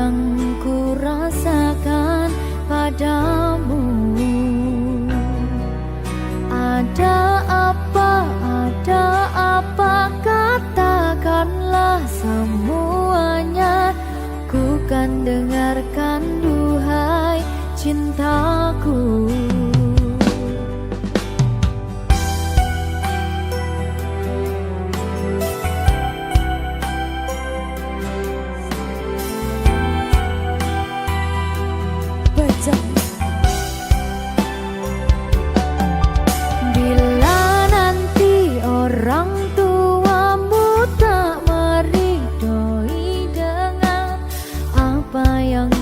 yang ku rasakan padamu. Ada apa, katakanlah semuanya. Ku kan dengarkan duhai cintaku. Bila nanti orang tuamu tak meridhoi dengan apa yang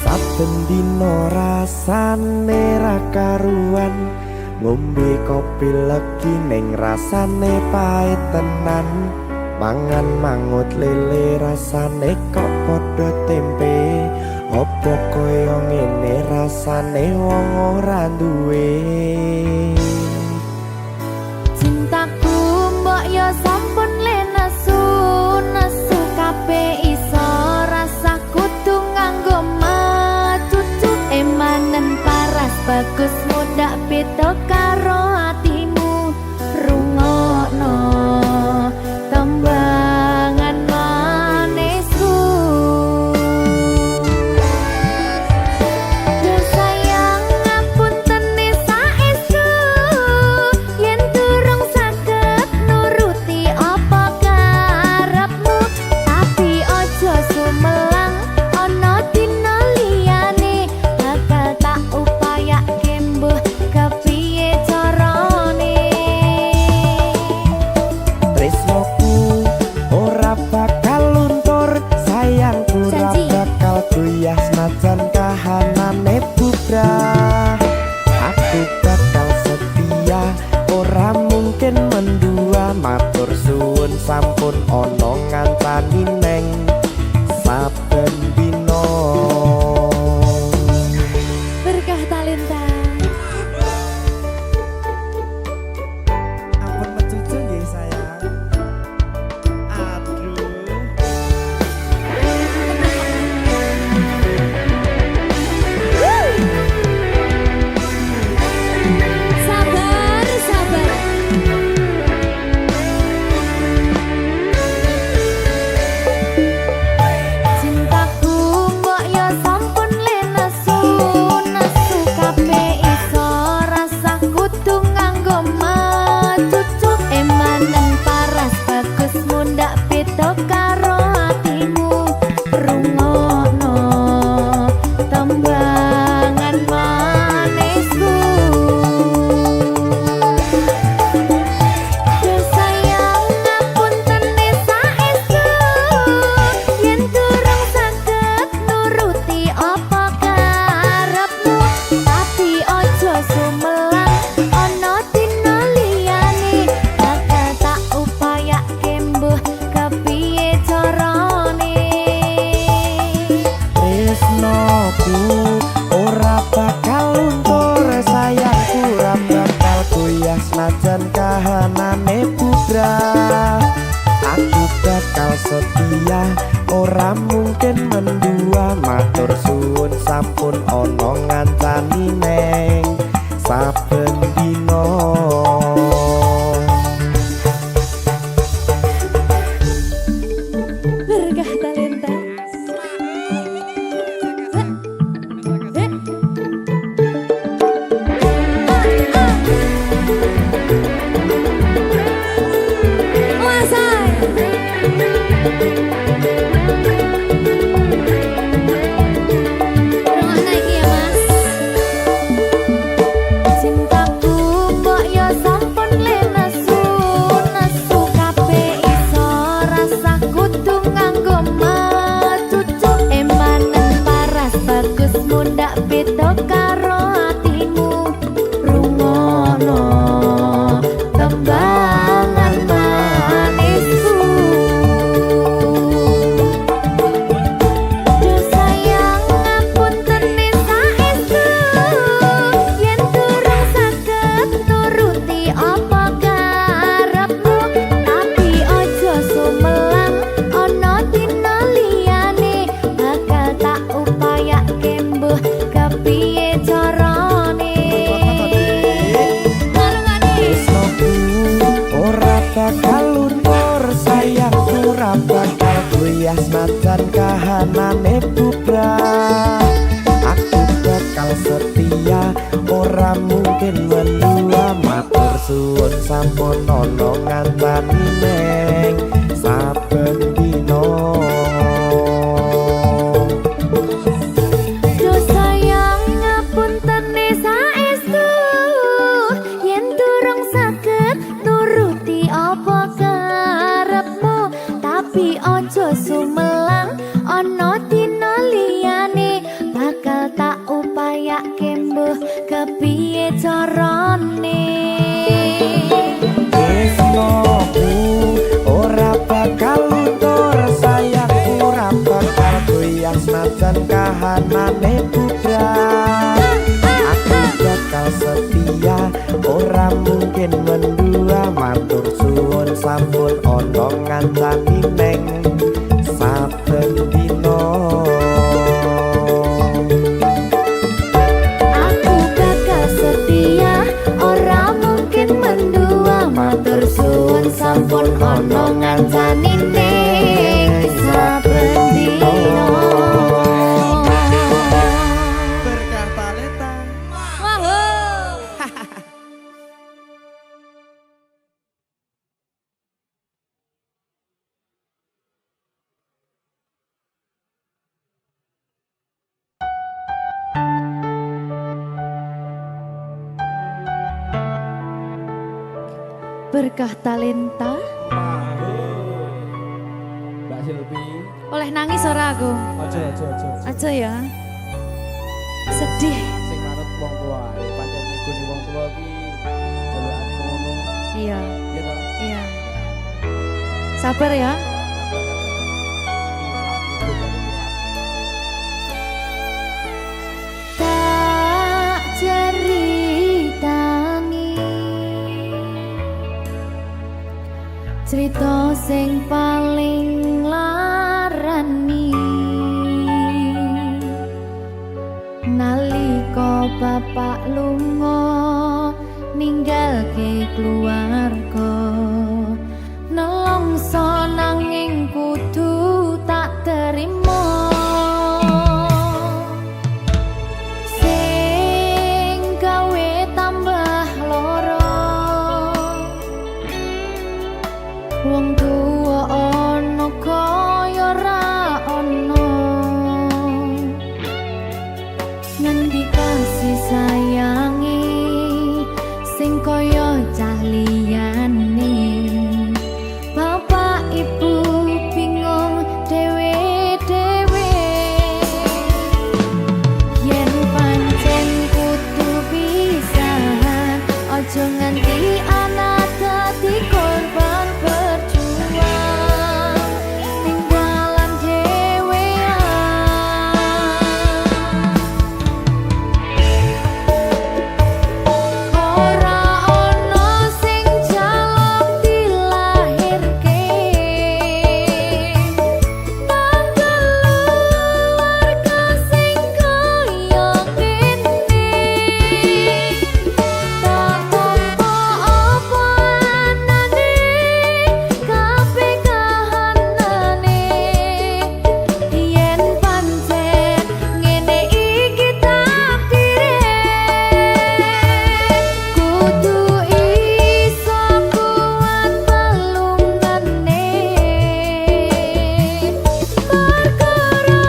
Saben dino rasane ra karuan, ngombe kopi legi ning rasane pahit tenan. Mangan mangut lele rasane kok padha tempe, opo koyo ngene rasane wong ora duwe. Cintaku mbok yo sampun le nesu kabeh iso rasa kudu nganggo matutu. Emanen paras bagus mudak beda karo atimu. Rungokno tembangan manisku. Yo sayang ngapunten saestu yen durung saged nuruti apa karepmu, tapi ojo sumelang ana dina liyane bakal tak upayake mbuh kepiye carane. Tresnoku ora bakal luntur, sayangku ora Janji. bakal goyah senajan kahanane bubrah. Aku bakal setia, ora mungkin mendua. Matur suwun sampun ana ngancani neng saben dina. Berkah talenta. Ampun mecucu nggih sayang. Aduh. Sabar, sabar. Cintaku mbok yo sampun le nesu kabeh iso rasa kudu nganggo matutu. Emanen paras bagus mundak beda karo atimu. Rungokno tembangan manisku. Yo sayang ngapunten saestu yen durung saged nuruti apa karepmu, tapi ojo sumelang ana dina liyane bakal tak upayake mbuh kepiye carane. Tresnoku ora bakal luntur, sayangku ora bakal goyah senajan kahanane bubrah. Aku bakal setia, ora mungkin mendua. Matur suwun sampun ana ngancani neng saben dina. Berkah talenta. Cintaku mbok yo sampun le nesu kabeh iso rasa kudu nganggo matutu. Emanen paras bagus mundak beda karo atimu. Rungokno tembangan manisku. Yo sayang ngapunten saestu yen durung saged nuruti apa karepmu, tapi ojo sumelang ana dina liyane bakal tak upayake mbuh kepiye carane. Tresnoku ora bakal luntur, sayangku ora bakal goyah senajan kahanane bubrah. Aku bakal setia, ora mungkin mendua. Matur suwun sampun ana ngancani neng saben dina. Yo sayang ngapunten saestu yen durung saged nuruti apa karepmu, tapi ojo sumelang ana dina macan kahanane putra. Aku bakal setia, ora mungkin mendua. Matur suwun sampun ana ngancani neng saben dina. Aku bakal setia, ora mungkin mendua. Matur suwun sampun ana ngancani ning saben dina. Berkah talenta. Berkah talenta. Mbak Silvi, Oleh nangis ora aku? aja. Aja ya. Sedih. Sing manut wong tua, pancen ngikuni wong tua ki jalukane ngono. Iya, Ya ta? iya. Sabar ya. Tak ceritani cerita sing paling larani nalika bapak lunga ninggalke keluarga nelongso nanging kudu tak terima sing gawe tambah loro wong tuwa ana kaya ra ana ngendi kasih sayangi sing kaya cah liyane bapak ibu bingung dhewe-dhewe yen pancen kudu pisahan aja nganti anak dadi korban berjuang ning dalan ora ana sing jaluk dilahirke keluarga sing kaya ngene tak tampa apa anane kabeh kahanane yen pancen ngene iki takdire kudu iso kuat balungane perkara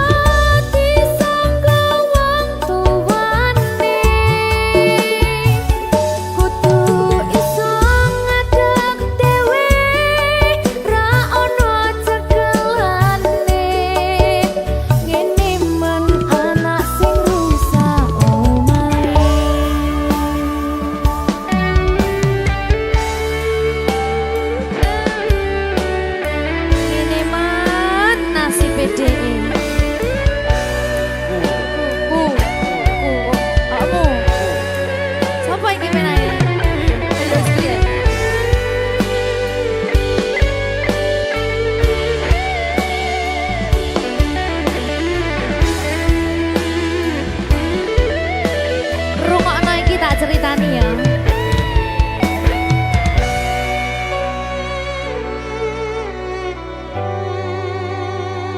disangka wong tuwane kudu iso ngadeg dhewe ra ono cekelane ngene men anak sing rusak omahe ngene men nasib dhewe kamu sapa iki menae terus piye rungokno iki tak ceritani ya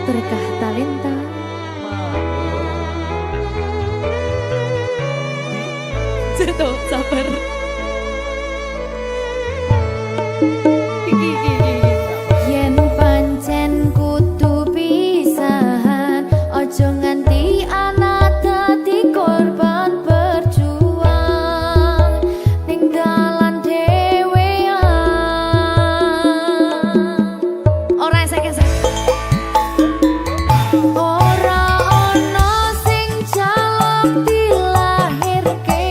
berkah talenta Ceto, sabar. Yen pancen kudu pisahan, ojo nganti anak dadi korban berjuang ning dalan dhewean. Ora esek-esek. Ora ono sing jaluk dilahirke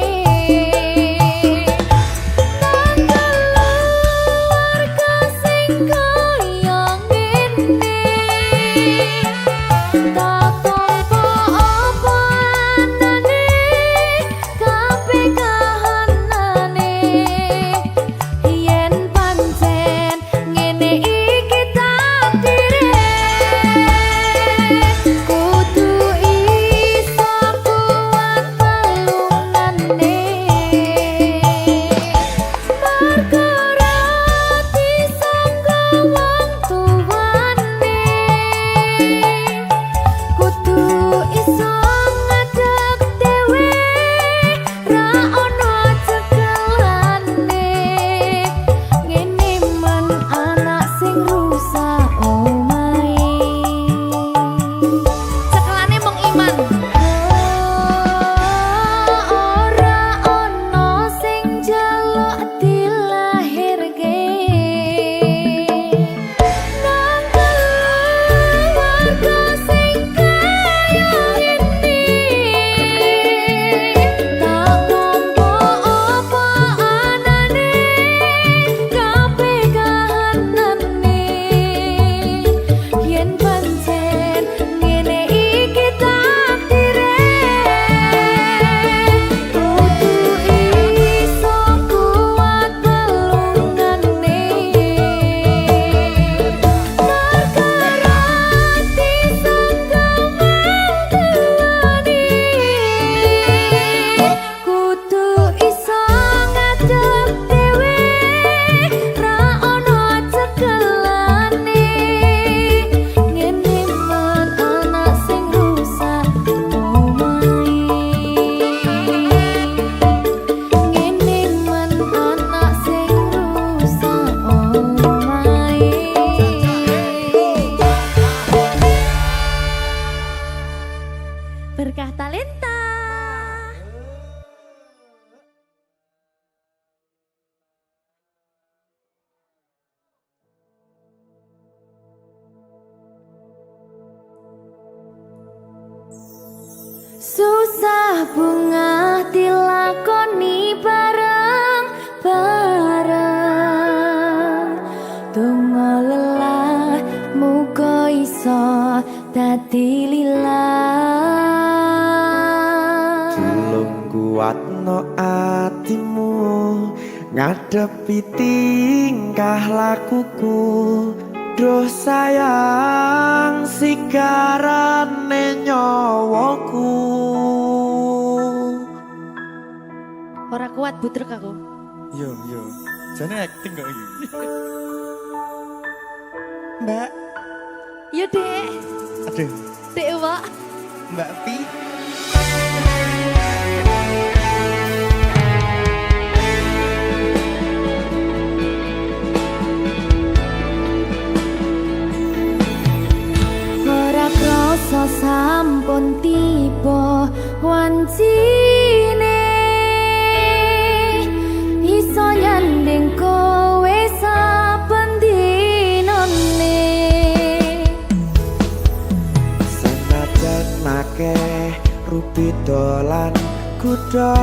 Berkah Talenta. Susah bunga dilakoni bareng-bareng, donga lelah muga iso dadi lillah. Tulung kuatno atimu ngadepi tingkah lakuku. Duh sayang sigarane nyawaku. Ora kuat butrek aku. Yo, jane acting kok iki. Mbak, Yo Dek. aduh, Dek Wak. Mbak Pi. Ora krasa sampun tiba wancine, iso nyanding kowe saben dinane. Senajan akeh rupi dolan kuda,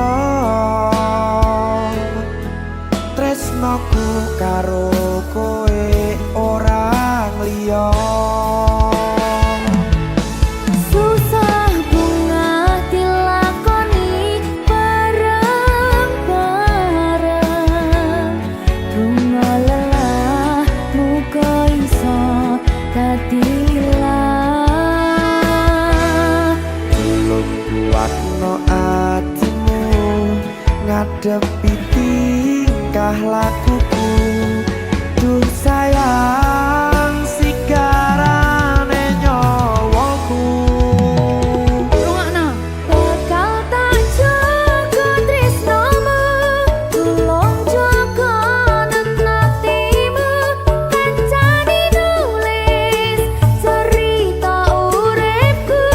tresnoku karo kowe orang liya. Susah bunga dilakoni bareng-bareng, bunga lelah muga iso dadi lillah. Tulung kuatno atimu ngadepi tingkah lakuku. Duh sayang sigarane nyawaku. Rungokno. Bakal tak jaga tresnomu, tulung jaga nenatimu, kancani nulis cerita uripku.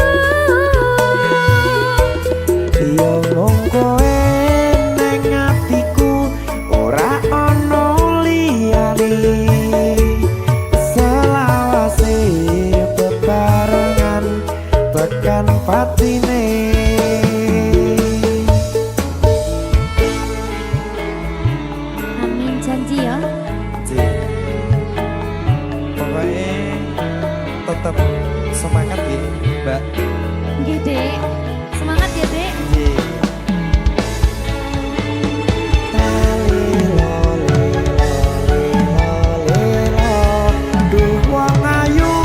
Yo mung kowe neng atiku, ora ono liyane. Selawase bebarengan tekan patine. Amin janji ya. Pokoknya tetap semangat ya, Mbak. Nggih, Dek. Semangat ya, Dek. Duh wong ayu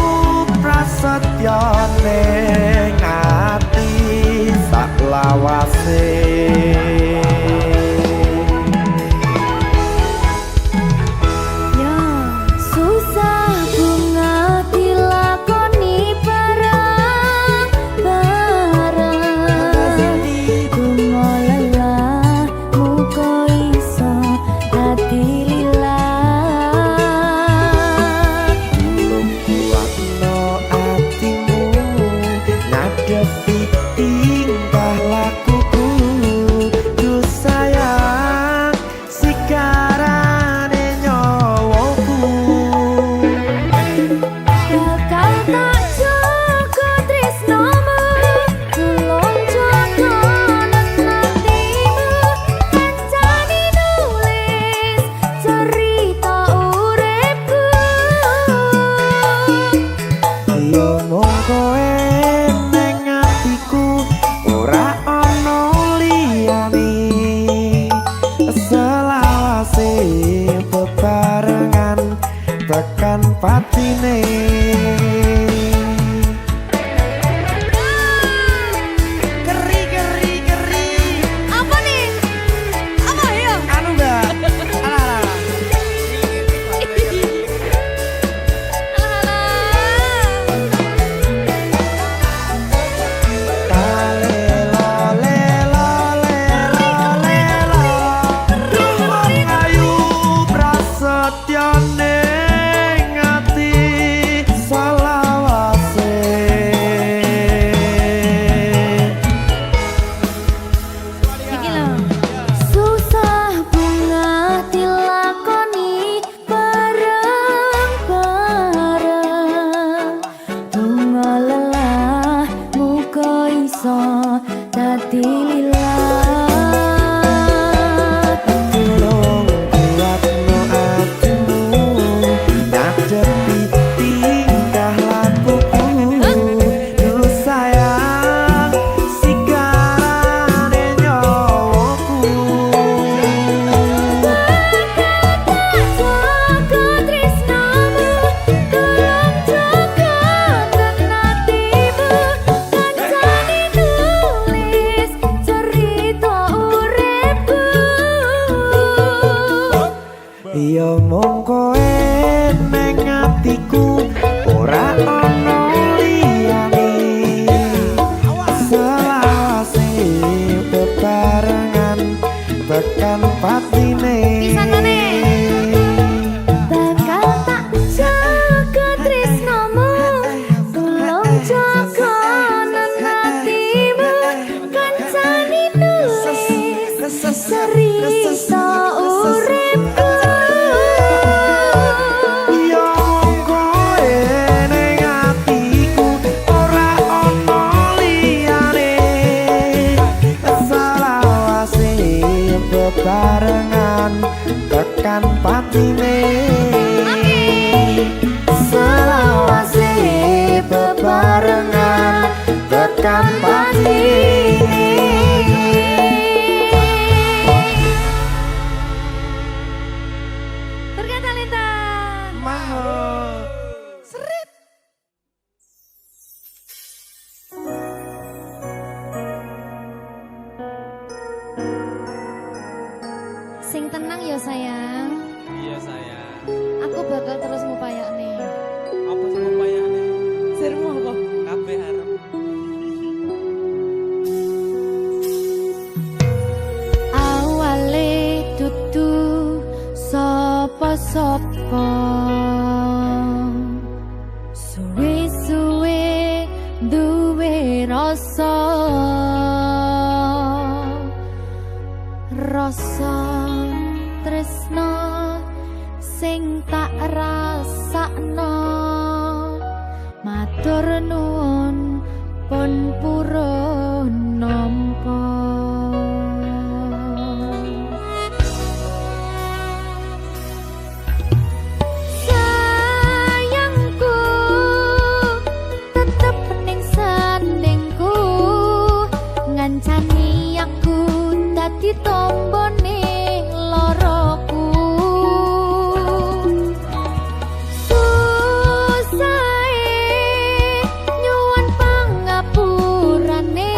prasetyo ning ati saklawase. Ya, susah bunga dilakoni bareng-bareng, bunga lelah muga iso dadi lillah. Tulung kuatno atimu ngadepi tingkah lakuku. dadi lila. Tolong kuatno atimu ngadepi tingkah lakuku. Duh sayang sigarane nyawaku. Jaga tresnamu, tolong jaga tenatimu. Kancane tulis cerita uripku. Ya mung kowe ning atiku ora ana liyane. Selawase bebarengan tekan patine. Pisanane. Bakal tak jaga tresnamu, tolong jaga nenatimu. Kancane nulis cerita uripku. Ya mung kowe ning atiku ora ana liyane. Selawase bebarengan tekan patine. Selawase bebarengan tekan patine. Ternyata Talenta. Mahal. Seret. Sing tenang ya sayang. Iya sayang. Aku bakal terus ngupayakne. Apa sih upayane? Sirmu apa? Kabeh harap. Awale dudu sapa-sapa. Suwe-suwe duwe rasa. Rasa tresno sing tak rasakno. Matur nuwun pun purun nampa. Sayangku tetep ning sandingku, ngancani aku dadi tombone loroku. Susahe nyuwun pangapurane,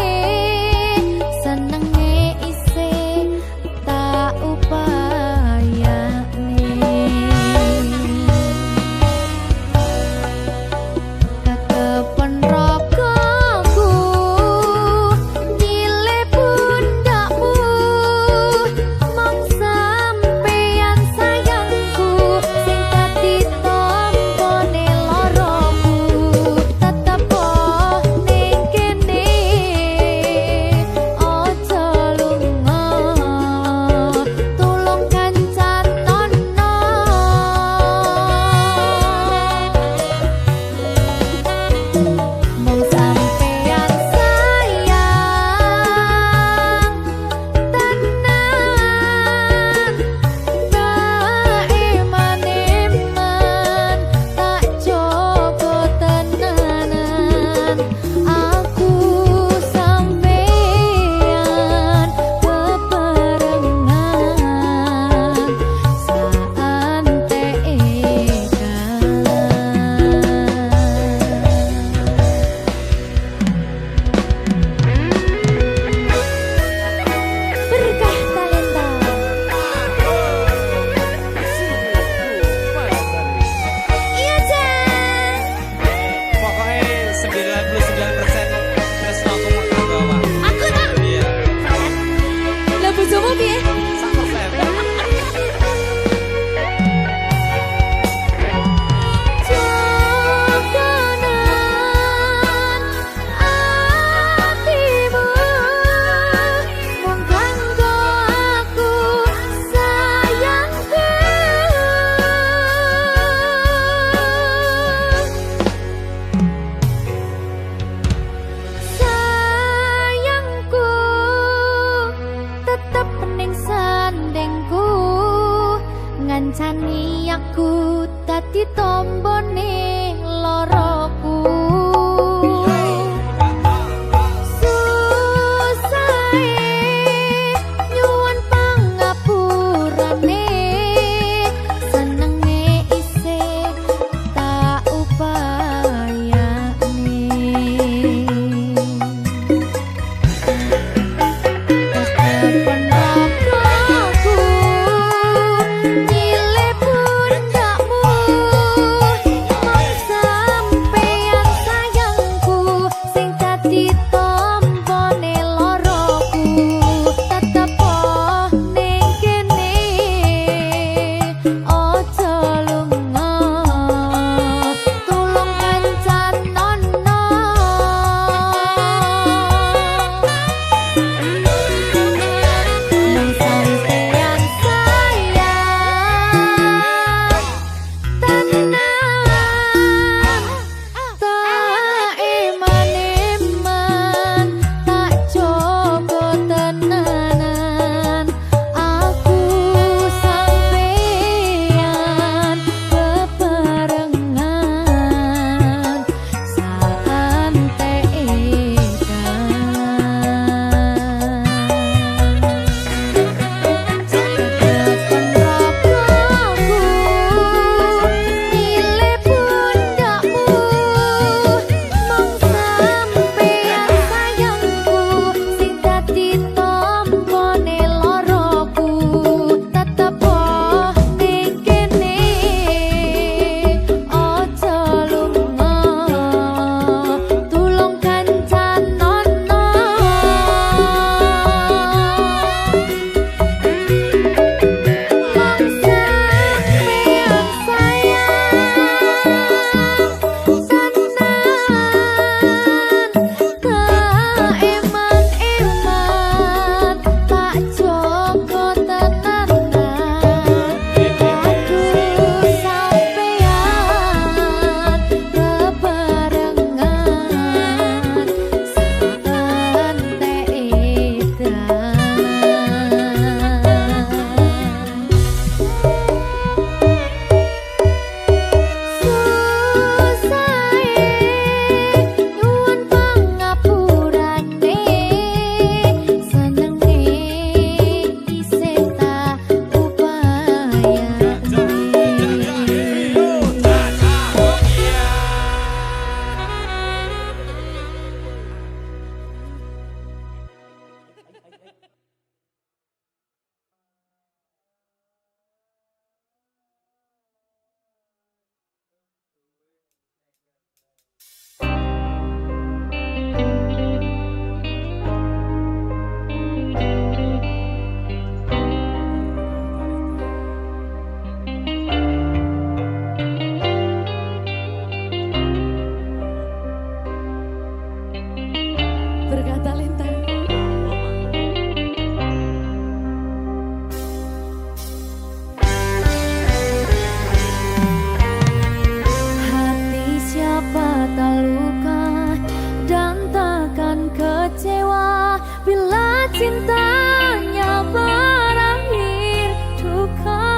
cintanya berakhir duka.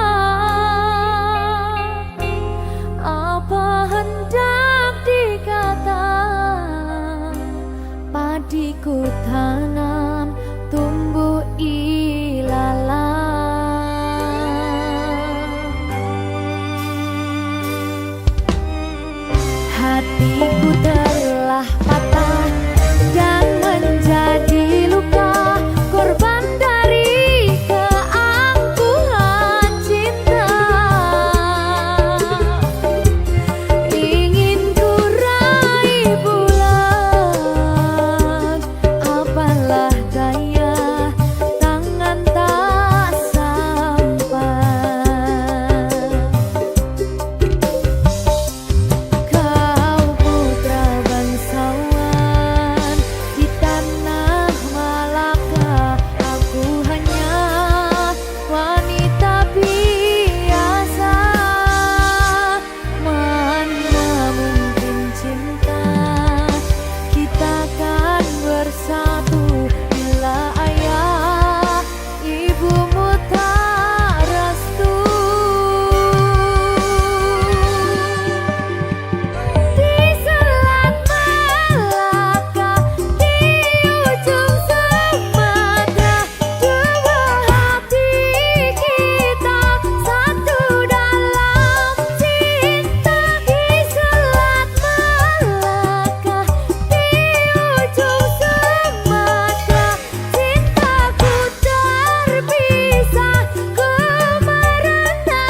Apa hendak dikata, padiku tanam tumbuh ilalang. Hatiku telah patah dan menjadi luka, korban dari keangkuhan cinta. Ingin ku raih bulan, apalah daya, tangan tak sampai. Kau putra bangsawan di tanah Malaka, aku hanya wanita biasa. Mana mungkin cinta kita kan bersatu bila ayah ibumu tak restu. Di selat Malaka, di ujung Sumatera, dua hati kita satu dalam cinta. Di selat Malaka, di ujung Sumatera, cintaku terpisah ku merana.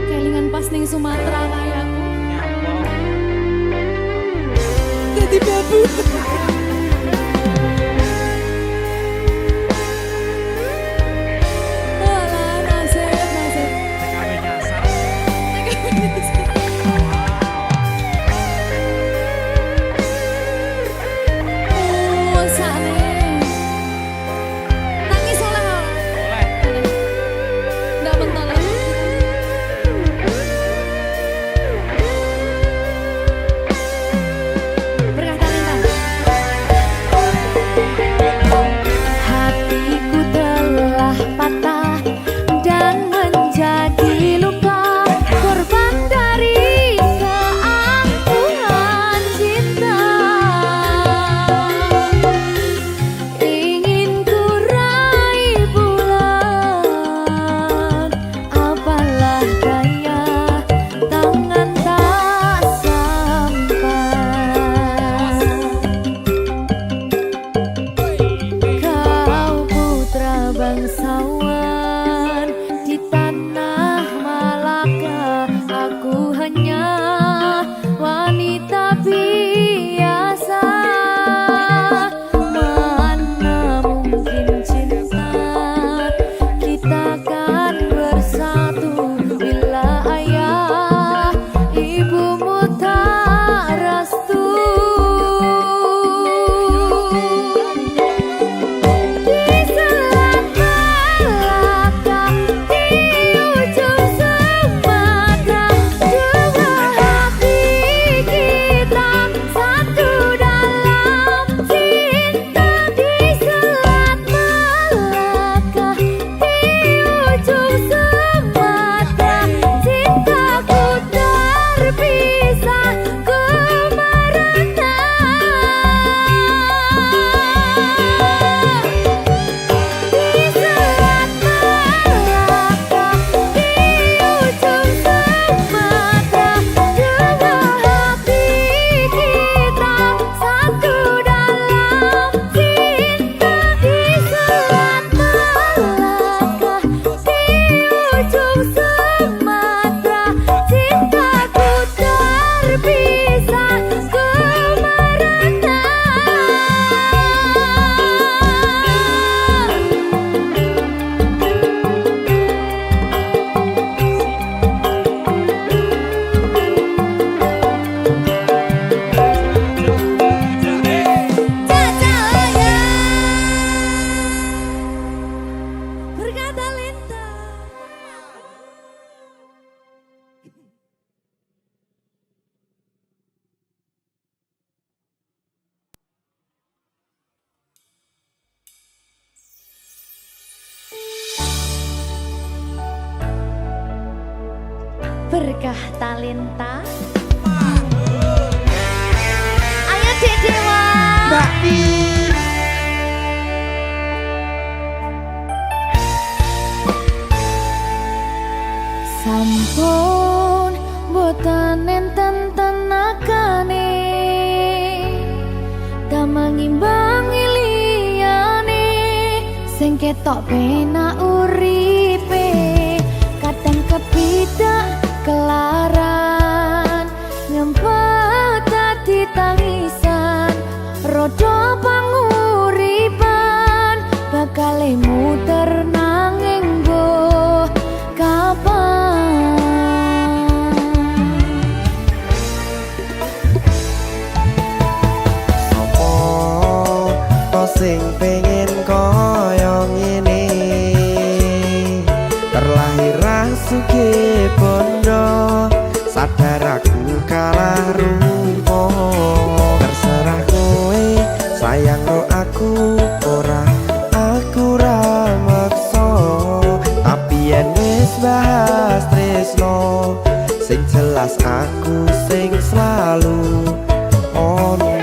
Kelingan pas ning Sumatera kayakku. Jadi babu. Alah, nasib. Oh, sakne. Nangis oleh. Nggak bentar lagi. Berkah talenta. berkah talenta. Ayo Dek Dewa. Mbak Di. Sampun boten enten tenagane damang imbangi liyane sing ketok penak uripe kadang kepidak kelaran ngempet dadi tangisan rodo panguripan bakal muter nanging mbok kapan. Sing pengen koyo ngene terlahir rasuke bondo sadar aku kalah rumpo terserah kowe sayang no aku ora aku ra maksa tapi yen wis bahas tresno sing jelas aku sing selalu ono.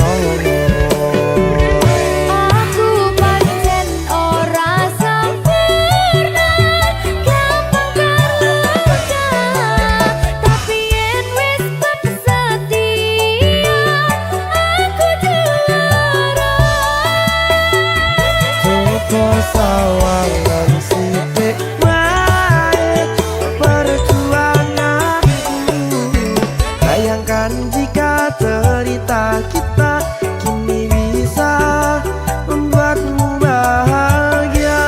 Sawangan sithik wae perjuanganku bayangkan jika cerita kita kini bisa membuatmu bahagia.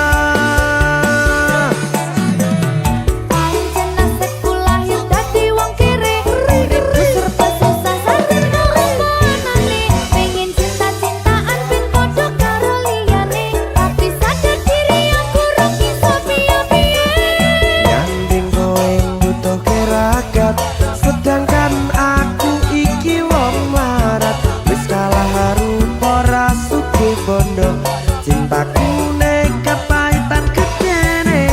Pancen nasibku lahir dadi wong kere uripku serba susah sadar kepanane pengen cinta-cintaan pin padha karo liyane tapi sadar diri aku ora bisa piye-piye. Nyanding kowe butuh keragat sedangkan aku iki wong marat wis kalah rupa rasuke bondo cintaku nek kepahitan kedene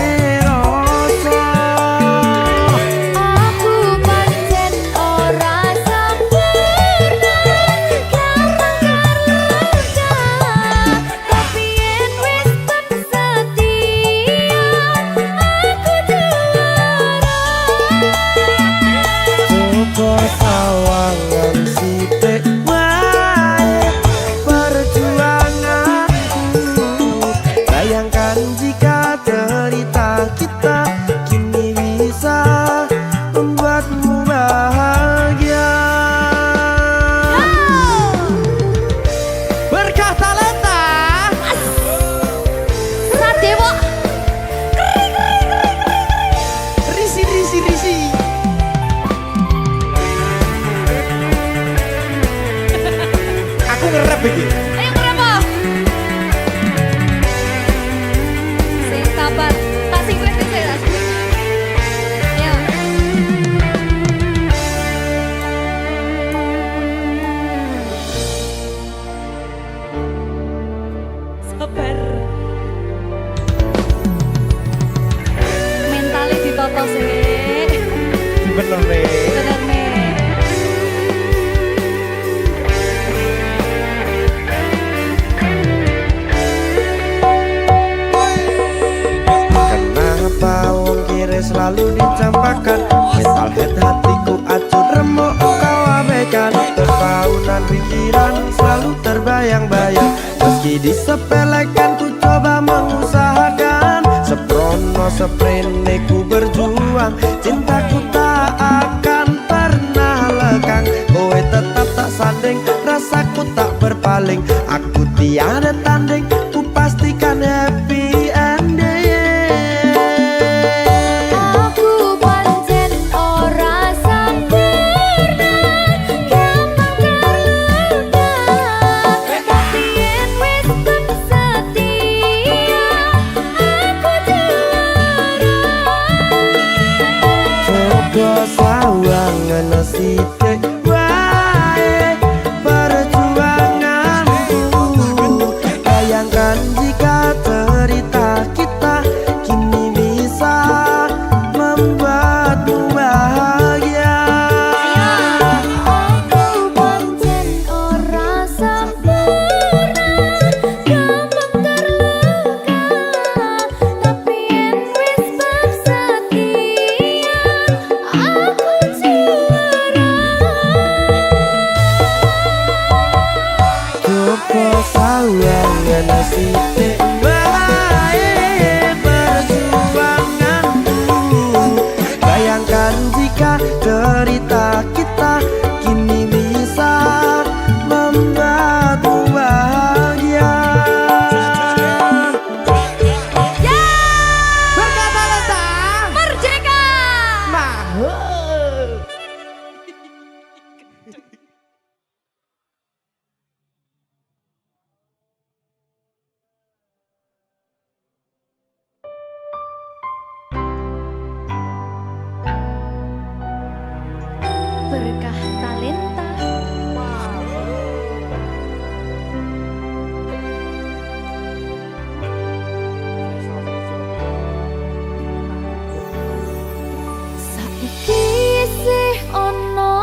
rasa. Aku pancen ora sempurna gampang tapi yen wis setia aku juara. Coba sawangan sithik wae perjuanganku bayangkan jika cerita kita kini bisa membuatmu bahagia. Berkah talenta Sadewo risi risi risi. Aku ngerep iki. ayo kenapa? Sing sabar, tak sing kritis ya. Ya. Sabar. Mentali ditoto sih. Bener nih. Bener nih. Kenapa wong kiri selalu dicampakkan mental head hatiku acur remuk kau abaikan tertaunan pikiran selalu terbayang-bayang meski disepelekan ku coba mengusahakan seprono seprene ku berjuang cintaku tak akan pernah lekang kowe tetap tak sanding rasaku tak berpaling aku tiada tanding ku pastikan happy ending. Aku pancen ora sempurna gampang terluka tapi yen wis setia aku juara. Coba sawangan sithik wae perjuanganku bayangkan jika cerita kita kini bisa membuatmu bahagia. cerita kita kini bisa membuatmu bahagia. Berkah Talenta Merdeka. Mahal. Berkah talenta. Saiki isih ono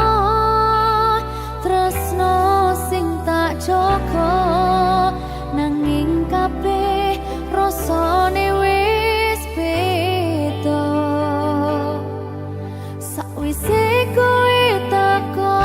tresno sing tak jaga, nanging kabeh rasane wis beda. Sakwise kowe teko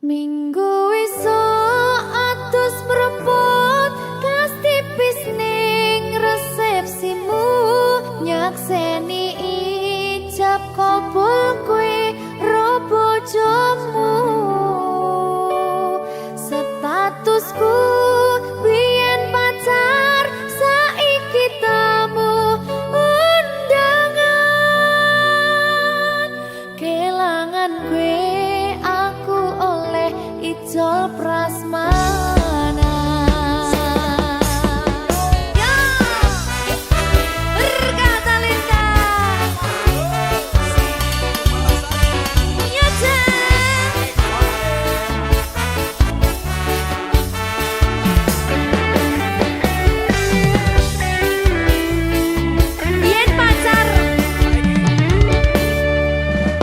Minggu esuk atus mrepot kas tipis ning resepsimu nyakseni ijab kabul kowe ro bojomu statusku biyen pacar saiki tamu undangan kelangan kowe aku oleh ijol prasmanan. Ya, berkata Linda. Ya, Jen. Biyen pacar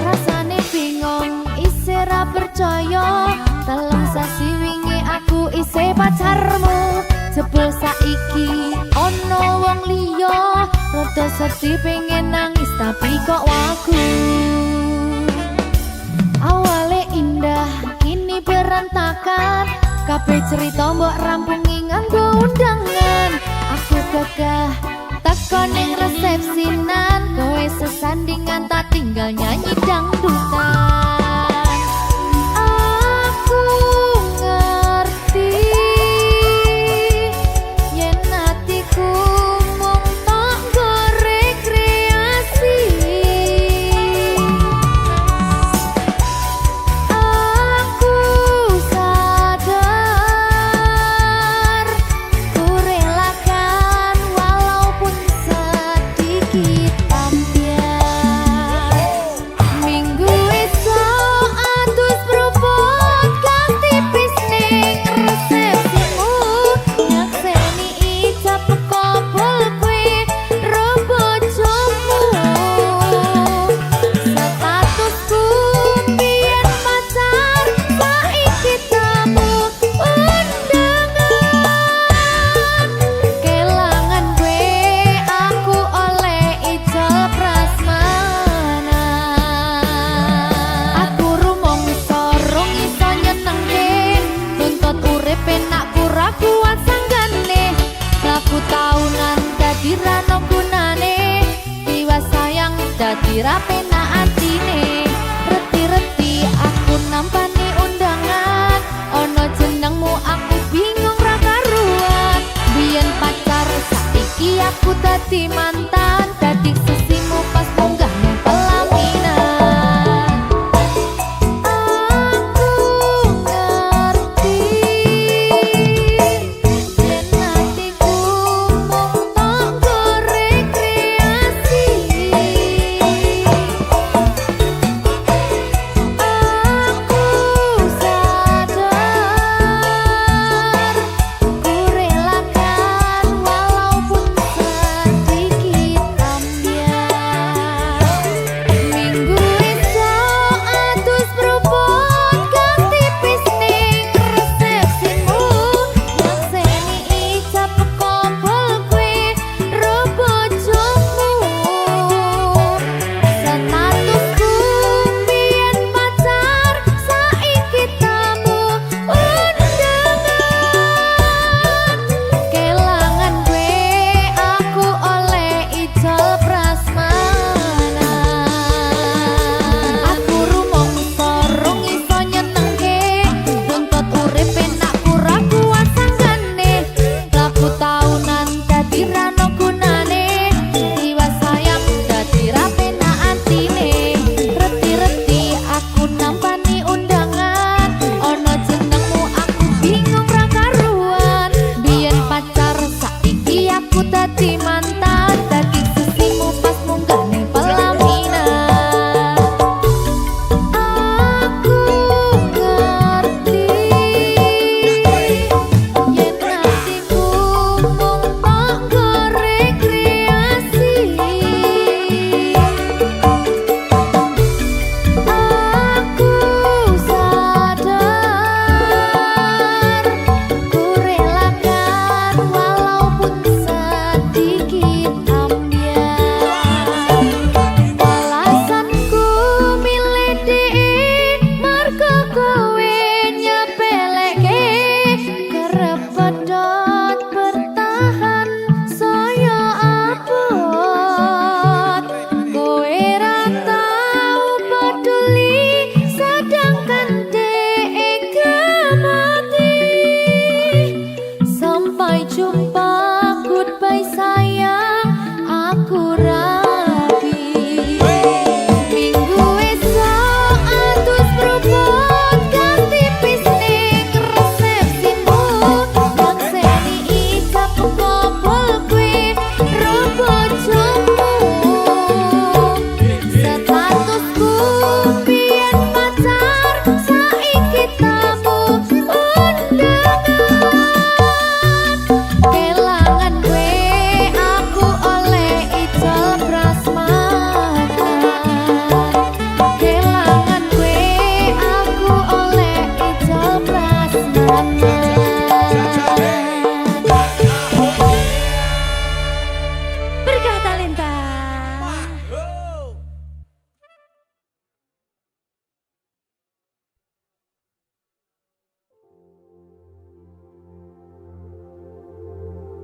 rasane bingung isih ra percaya telung sasi wingi aku isih pacarmu jebul saiki ono wong liya rada sedih pengen nangis tapi kok wagu awale indah kini berantakan kabeh cerita mbok rampungi nganggo undangan aku gagah teko ning resepsinan kowe sesandingan tak tinggal nyanyi dangdutan aku ngerti yen atiku mung tok nggo rekreasi aku sadar ku relakan walaupun sedikit ambiar minggu esok atus propot kang tipis ning resepsimu nyakseni ijab kabul kowe ro bojomu statusku biyen pacar saiki tamu undangan kelangan kowe aku oleh ijol prasmanan aku rumangsa rung iso nyenengke nuntut urip penak ora kuat sanggane laku taunan dadi ra ono gunane tiwas sayang dadi ra penak atine reti-reti aku nampani undangan ono jenengmu aku bingung ra karuan biyen pacar saiki aku dadi mantan dadi sesimu pas munggah ning pelaminan aku ngerti yen atiku mung tok nggo rekreasi aku sadar ku relakan walaupun sedikit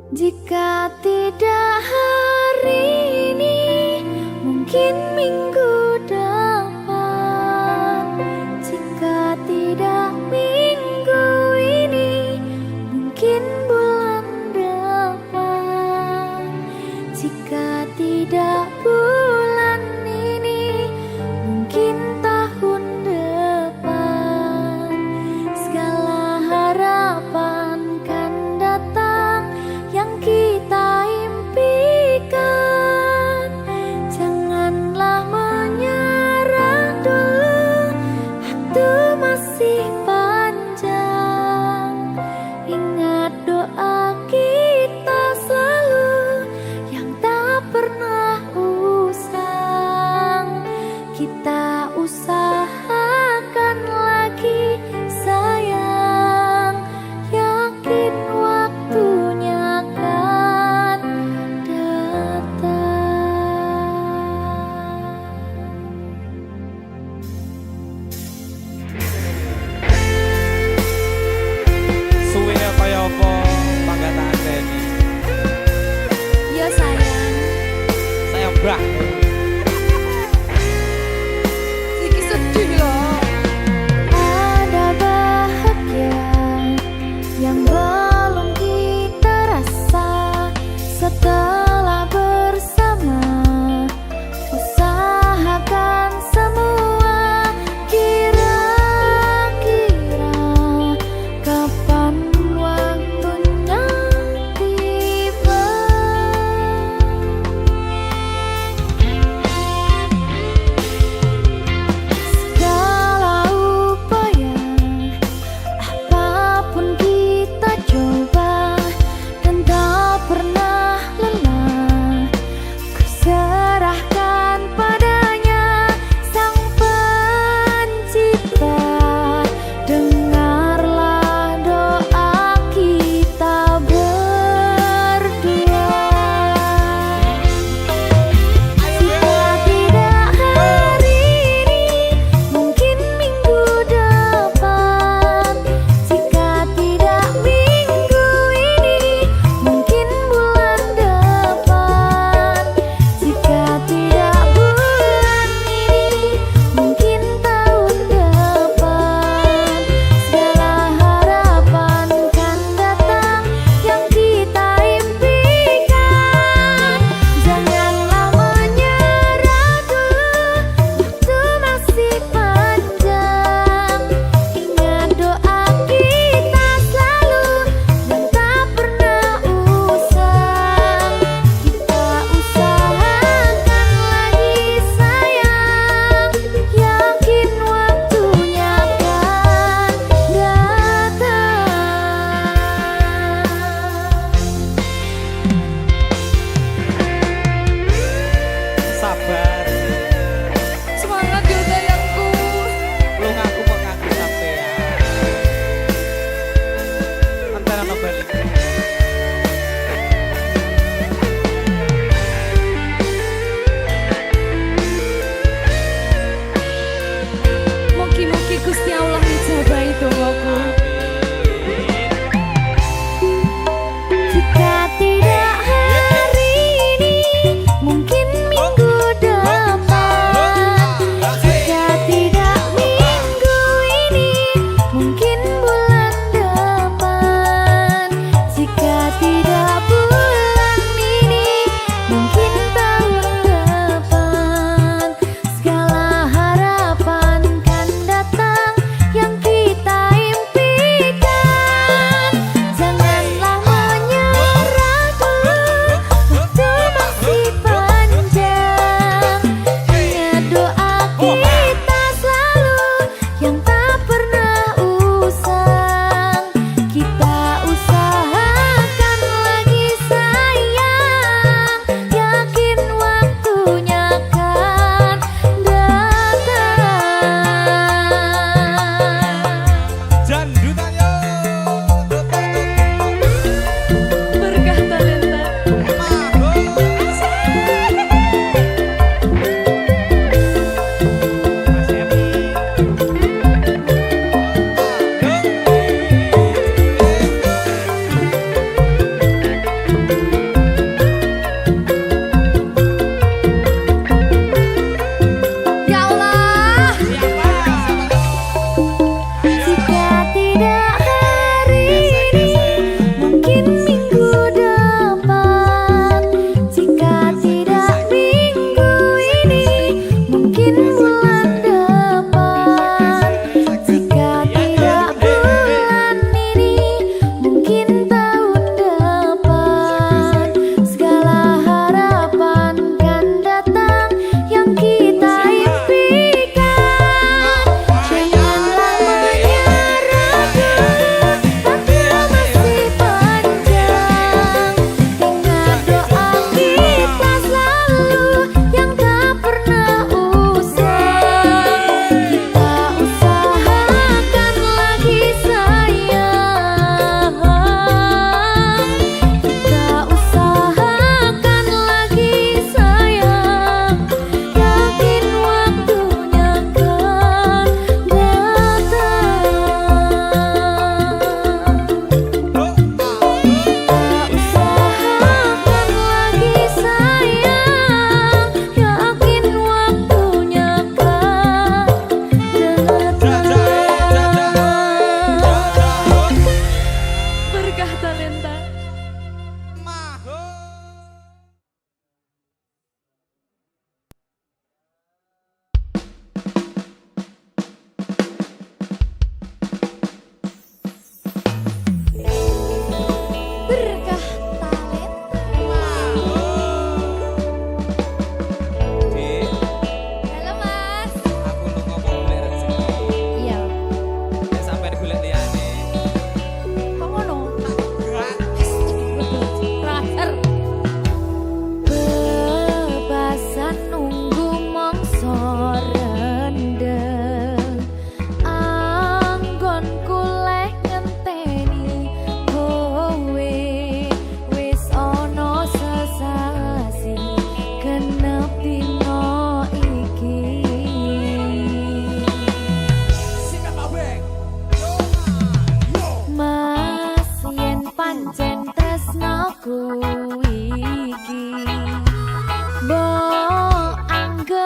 Jika tidak hari ini, mungkin minggu depan. Jika tidak minggu ini, mungkin bulan depan. Jika tidak bulan ini, mungkin tahun depan. Segala harapan kan datang yang kita impikan. Janganlah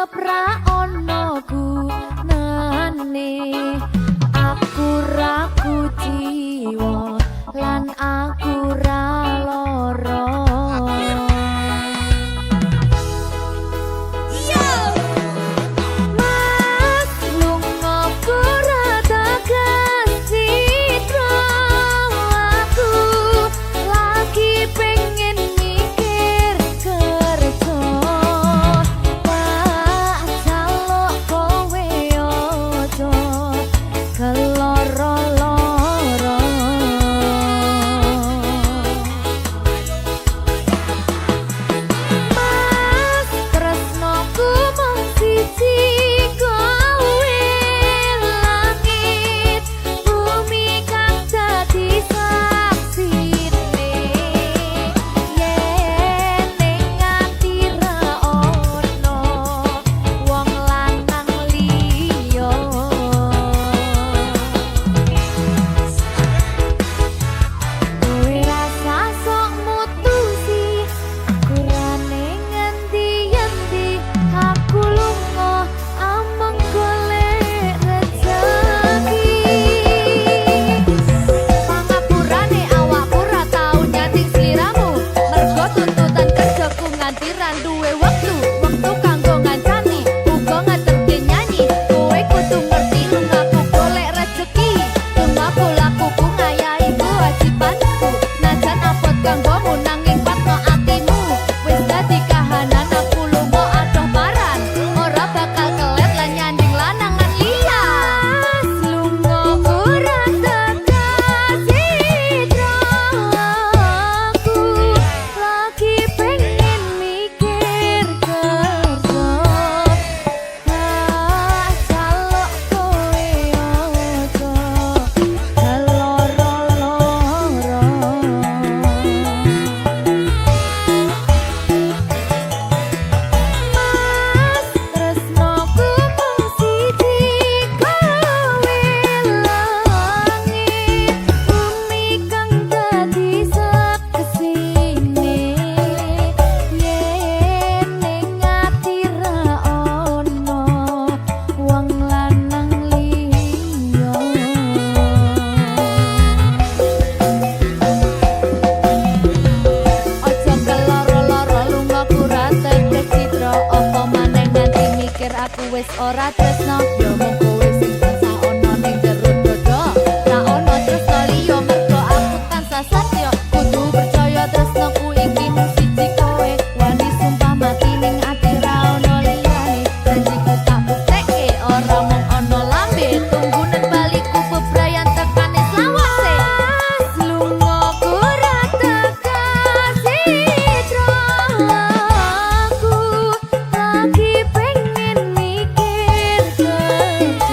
tetep ra ono gunane. Aku ra kuciwa lan aku ra lara. Mas lunga ora tekan citra, aku lagi pengen mikir kerja. Tak jaluk kowe ojo keloro-loro. Mas tresnoku mung siji, kowe langit bumi kang dadi saksine. Yen ning ati ra ono wong lanang liya, kowe rasa sok mutusi, aku ra ning ngendi-endi. Aku lunga ameng golek rejeki. Pangapurane awakku ra tau nyating sliramu, mergo tuntutan kerjaku nganti ra duwe wektu kanggo ngancani uga ngetepke nyanyi. Kowe kudu ngerti lungaku golek rejeki, lungaku lakuku ngayahi kewajibanku. Najan abot kanggomu nanging patno atimu, wis dadi kahanan aku lunga adoh paran, ora bakal kelet lan nyanding lanangan liya. Mas lunga ora tekan citra, aku lagi pengen mikir kerja. Tak jaluk kowe ojo keloro-loro. Mas tresnoku mung siji, kowe langit bumi kang dadi saksine. Yen ning ati ra ono wong lanang liya. Ojo keloro-loro, lungaku ra tekan citra, apa maneh nganti mikir aku wis ora tresno. Ya mung kowe sing tansah ono ning jero dodo, ra ono tresno liya mergo aku tansah satya. Kudu percaya tresnoku iki mung siji kowe, wani sumpah mati ning ati ra ono liyane. Janjiku tak buktekke ora mung ono lambe, tunggunen baliku bebrayan tekane selawase. Mas lunga ora tekan citra, aku lagi pengen mikir kerja.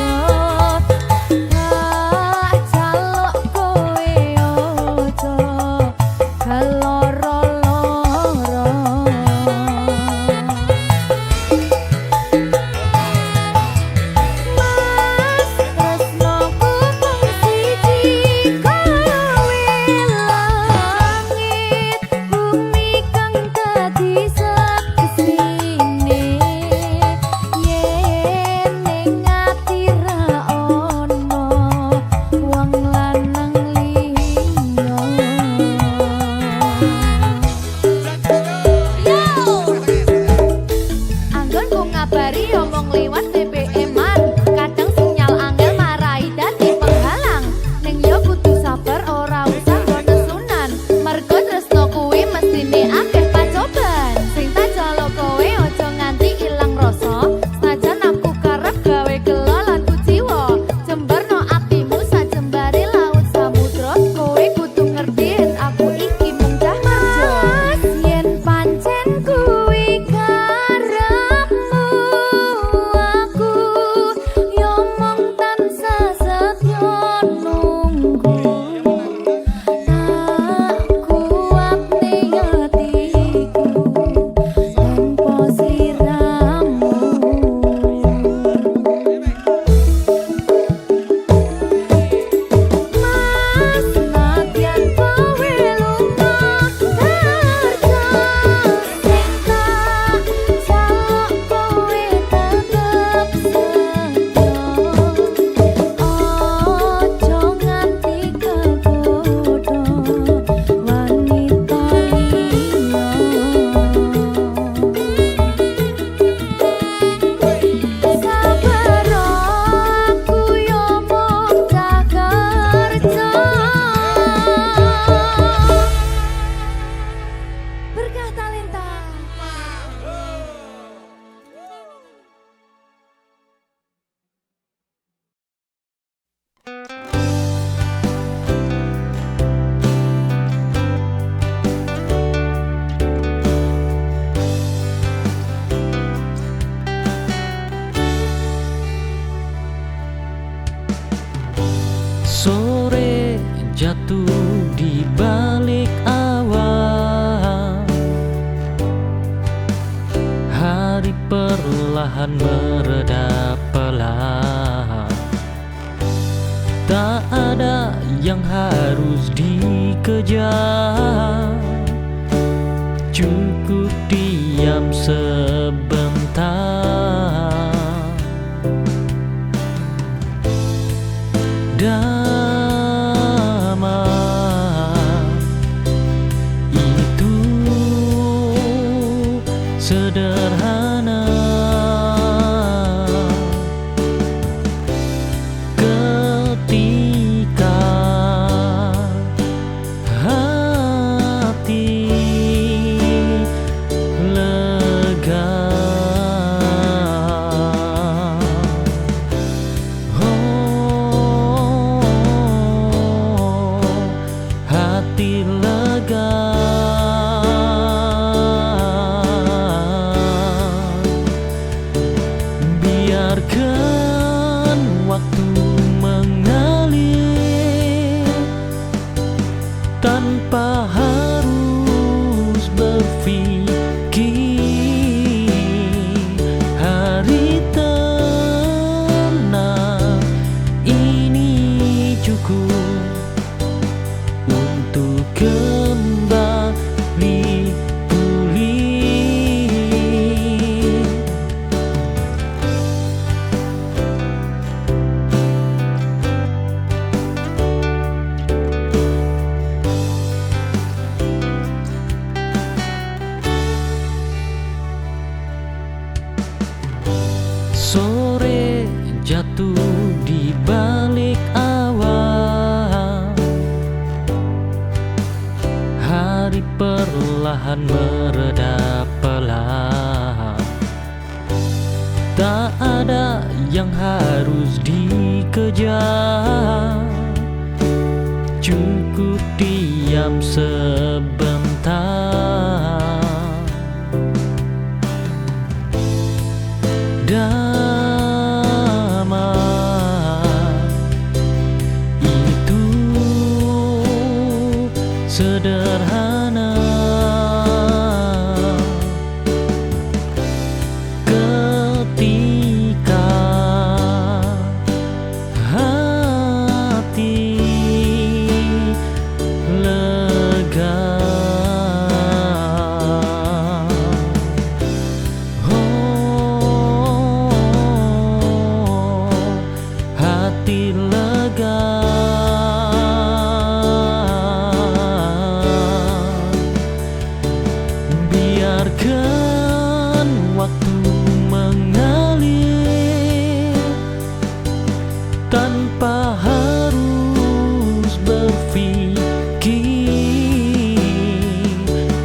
jatuh di balik awan. Hari perlahan mereda pelan. Tak ada yang harus dikejar, cukup diam sebentar. Damai itu sederhana, ketika hati lega. Hati lega, biarkan waktu mengalir tanpa harus berpikir. Hari tenang ini cukup untuk kembali pulih. Sore jatuh di balik awan. Hari perlahan mereda pelan. Tak ada yang harus dikejar, cukup diam sebentar. Damai itu sederhana, ketika hati lega. Hati lega, biarkan waktu mengalir tanpa harus berpikir.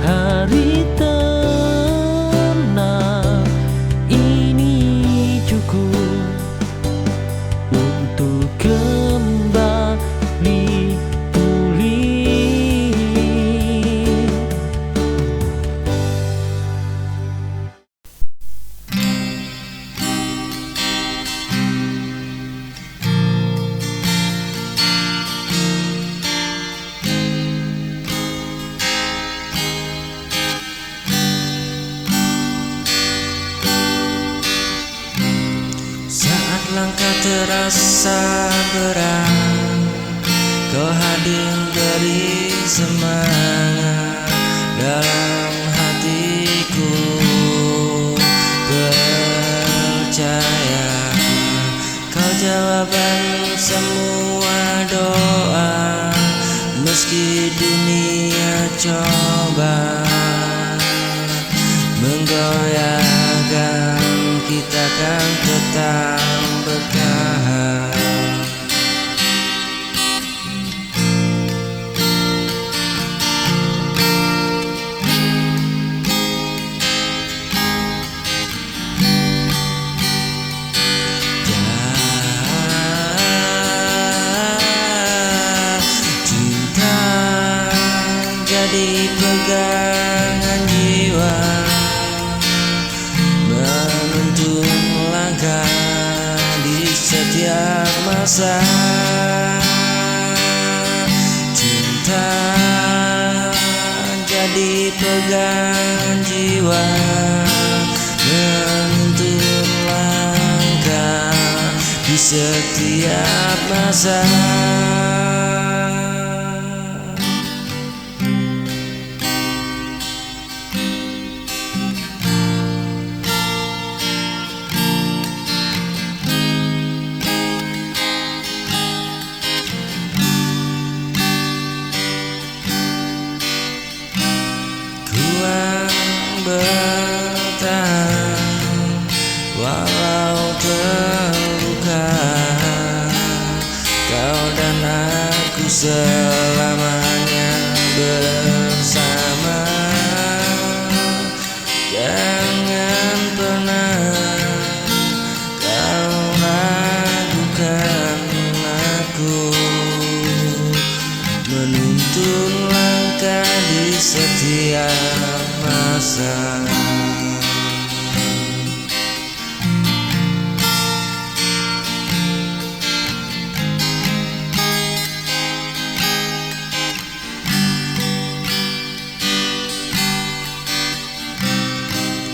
Hari tenang ini cukup untuk kembali pulih. Saat langkah terasa berat, kau hadir beri semangat dalam hatiku. Percaya kau jawaban semua doa, meski dunia coba menggoyahkan, kita kan tetap bertahan. Cinta jadi pegangan jiwa, menuntun langkah di setiap masa. pegangan jiwa, menuntun langkah di setiap masa. Bertahan walau terluka, kau dan aku selamanya bersama. Jangan pernah kau ragukan aku, menuntun langkah di setiap masa.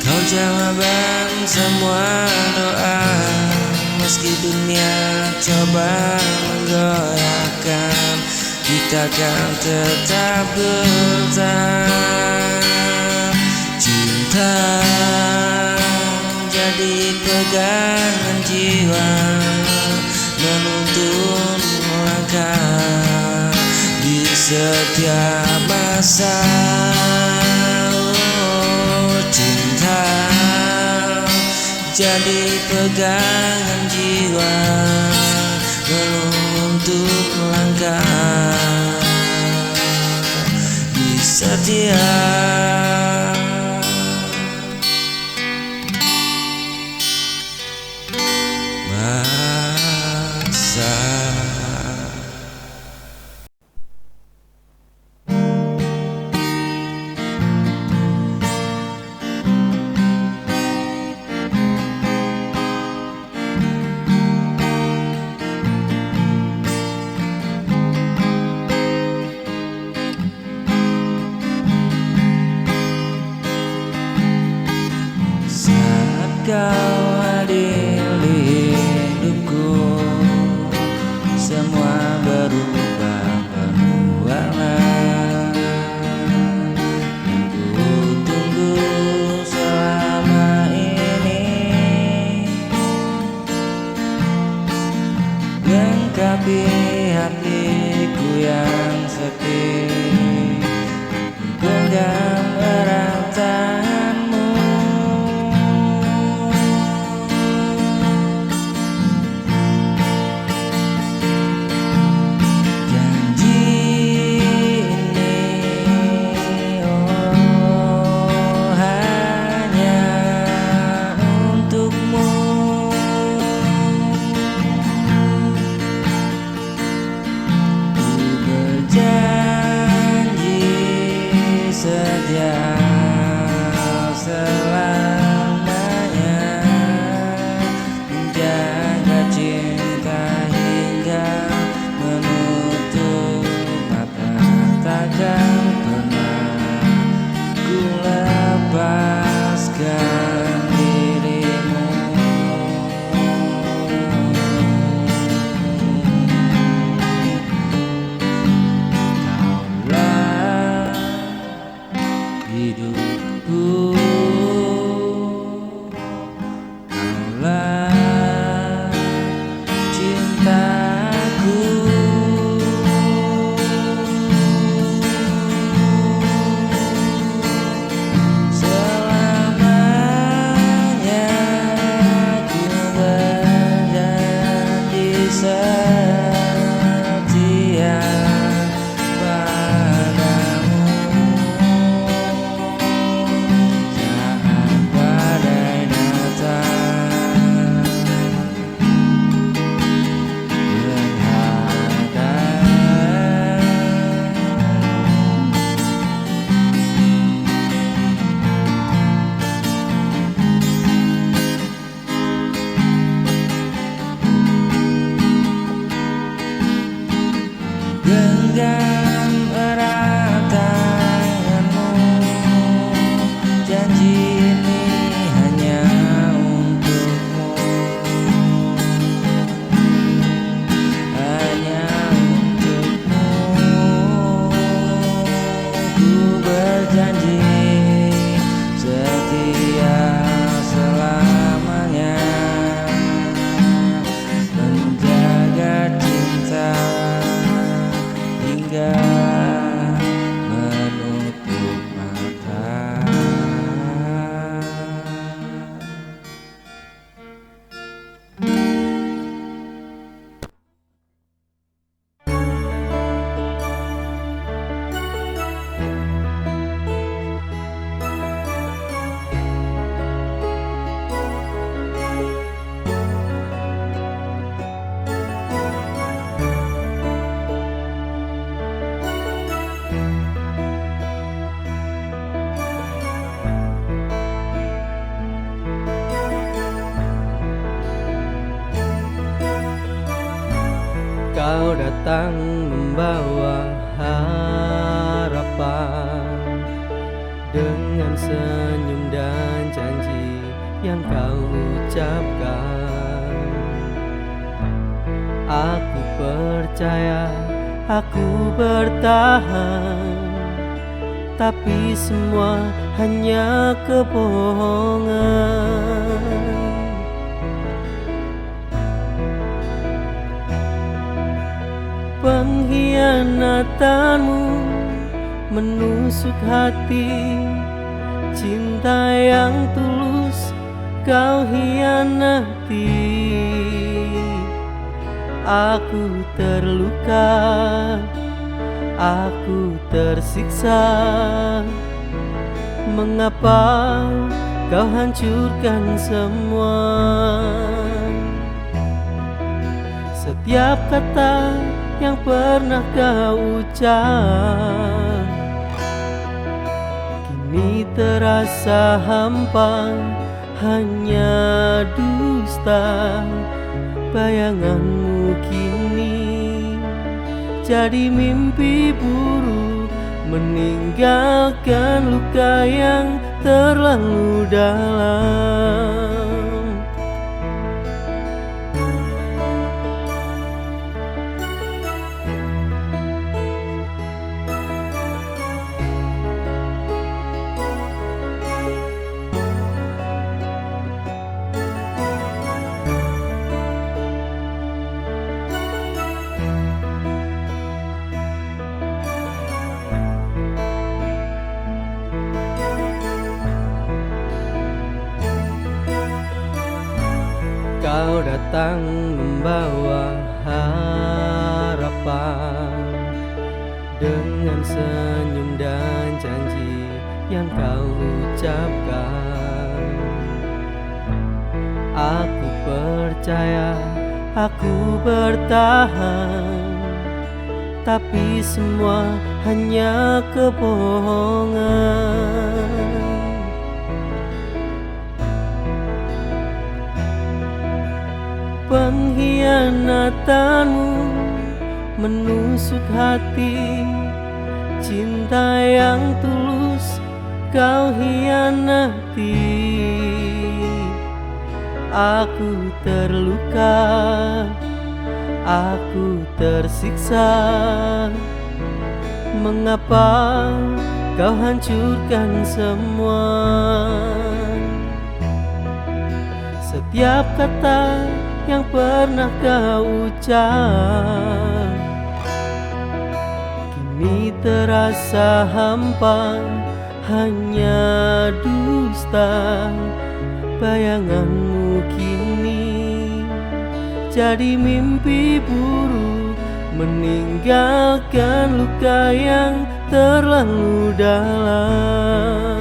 Kau jawaban semua doa, meski dunia coba menggoyahkan, kita kan tetap bertahan. Cinta jadi pegangan jiwa, menuntun langkah di setiap masa. Oh, cinta jadi pegangan jiwa, menuntun langkah di setiap masa. Saat kau hadir di hidupku, semua berubah penuh warna. Yang ku tunggu selama ini, lengkapi hatiku yang sepi, genggam erat tanganmu. Setia Kau datang membawa harapan dengan senyum dan janji yang kau ucapkan. Aku percaya, aku bertahan, tapi semua hanya kebohongan. Pengkhianatanmu menusuk hati, cinta yang tulus kau hianati. Aku terluka, aku tersiksa. Mengapa kau hancurkan semua? Setiap kata yang pernah kau ucap kini terasa hampa, hanya dusta. Bayanganmu kini jadi mimpi buruk, meninggalkan luka yang terlalu dalam. Kau datang membawa harapan dengan senyum dan janji yang kau ucapkan. Aku percaya, aku bertahan, tapi semua hanya kebohongan. Pengkhianatanmu menusuk hati, cinta yang tulus kau hianati. Aku terluka, aku tersiksa. Mengapa kau hancurkan semua? Setiap kata yang pernah kau ucap kini terasa hampa, hanya dusta. Bayanganmu kini jadi mimpi buruk, meninggalkan luka yang terlalu dalam.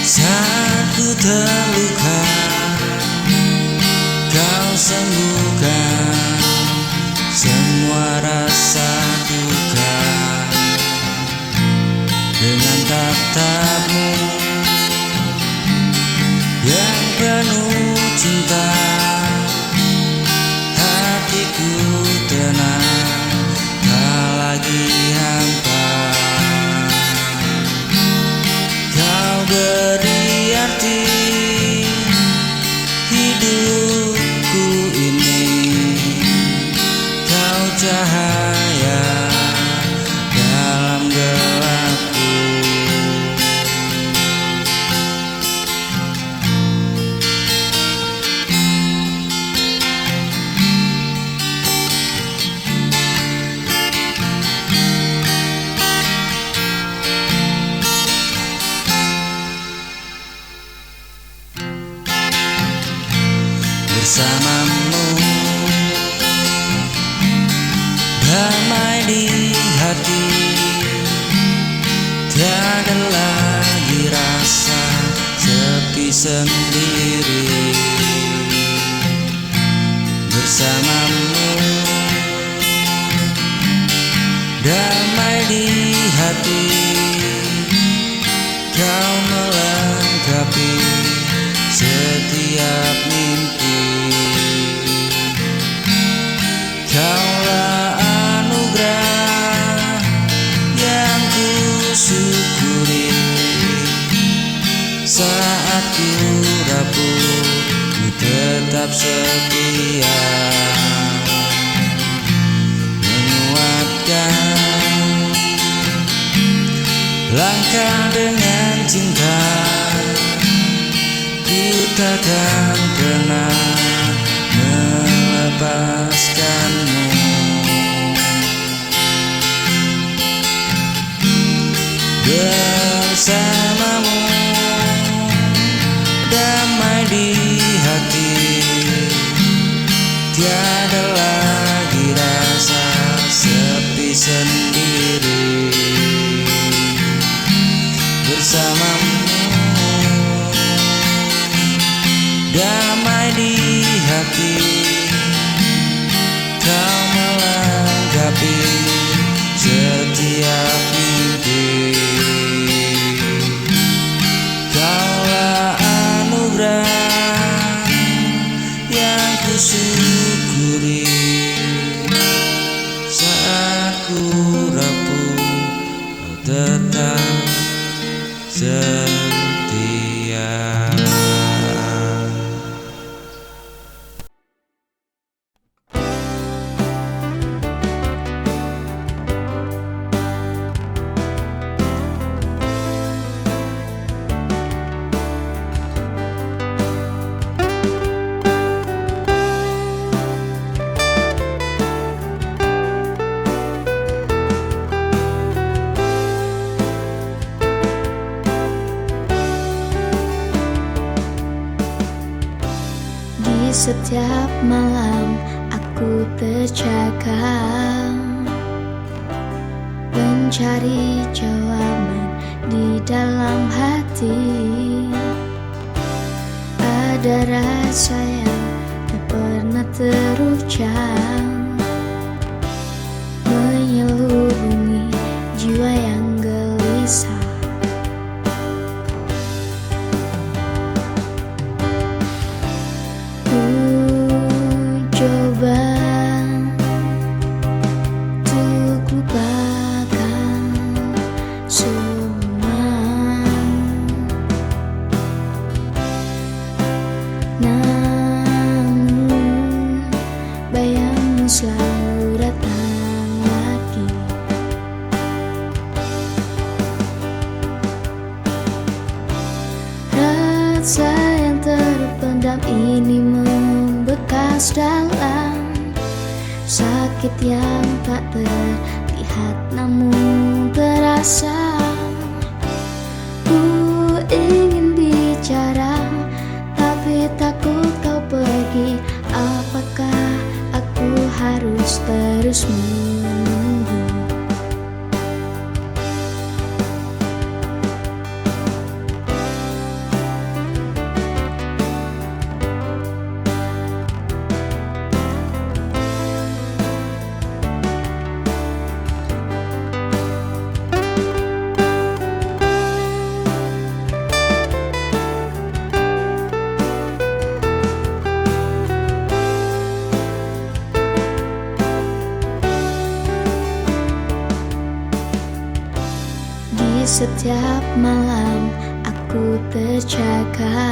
Saat ku terluka, kau sembuhkan semua rasa duka dengan tatapmu yang penuh cinta. Hatiku tenang, tak lagi hampa. Kau beri arti bersamamu. Damai di hati, tiada lagi rasa sepi sendiri. Bersamamu, damai di hati, kau melengkapi setiap mimpi. Kaulah anugerah yang ku syukuri. Saat ku rapuh, ku tetap setia, menguatkan langkah dengan cinta. Ku takkan pernah melepaskanmu. Bersamamu, damai di hati, tiada lagi rasa sepi sendiri. Bersamamu, damai di hati, kau melengkapi setiap mimpi. Kaulah anugerah yang ku syukuri. Saat ku rapuh, kau tetap setia. Di setiap malam aku terjaga, mencari jawaban di dalam hati. Ada rasa yang tak pernah terucap, menyelubungi jiwa yang gelisah. Coba untuk lupakan semua, namun bayangmu selalu datang lagi. Rasa yang terpendam ini membekas dalam sakit yang tak terlihat namun terasa. Ku ingin bicara tapi takut kau pergi. Apakah aku harus terus menunggu? Setiap malam aku terjaga,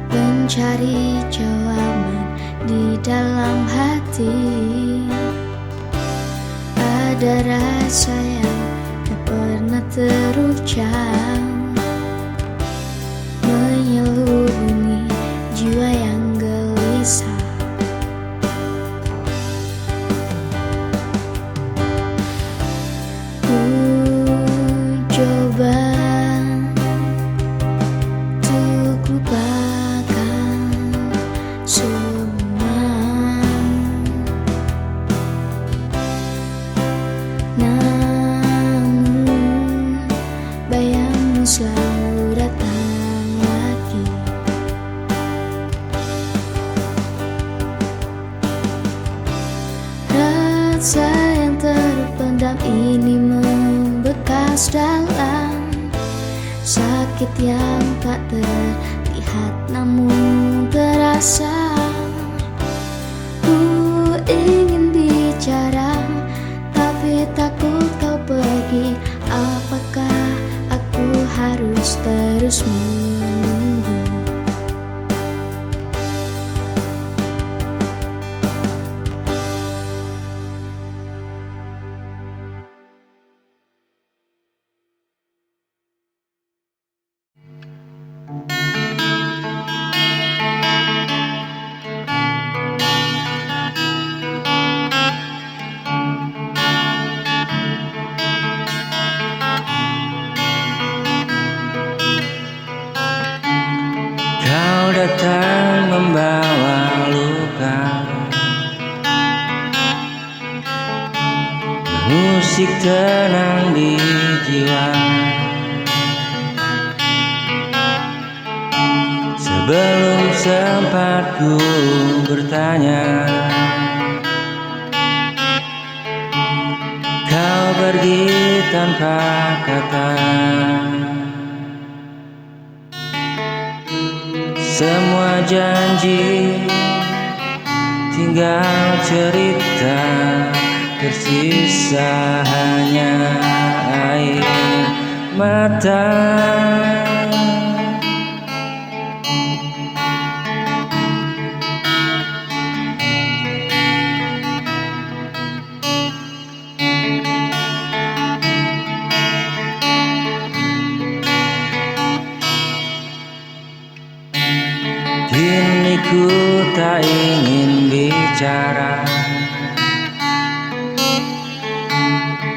mencari jawaban di dalam hati. Ada rasa yang tak pernah terucap, menyelubungi jiwa yang gelisah. Coba untuk lupakan dalam, sakit yang tak terlihat namun terasa. Ku ingin bicara tapi takut kau pergi. Apakah aku harus terus menunggu? Kau datang membawa luka, musik tenang di jiwa. Sebelum sempat ku bertanya, kau pergi tanpa kata. Semua janji tinggal cerita, tersisa hanya air mata. Kini ku tak ingin bicara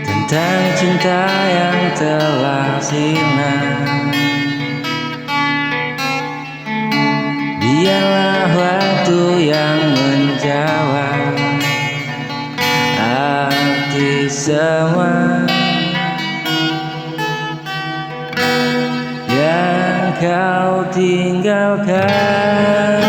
tentang cinta yang telah sirna. Biarlah waktu yang menjawab arti semua yang kau tinggalkan.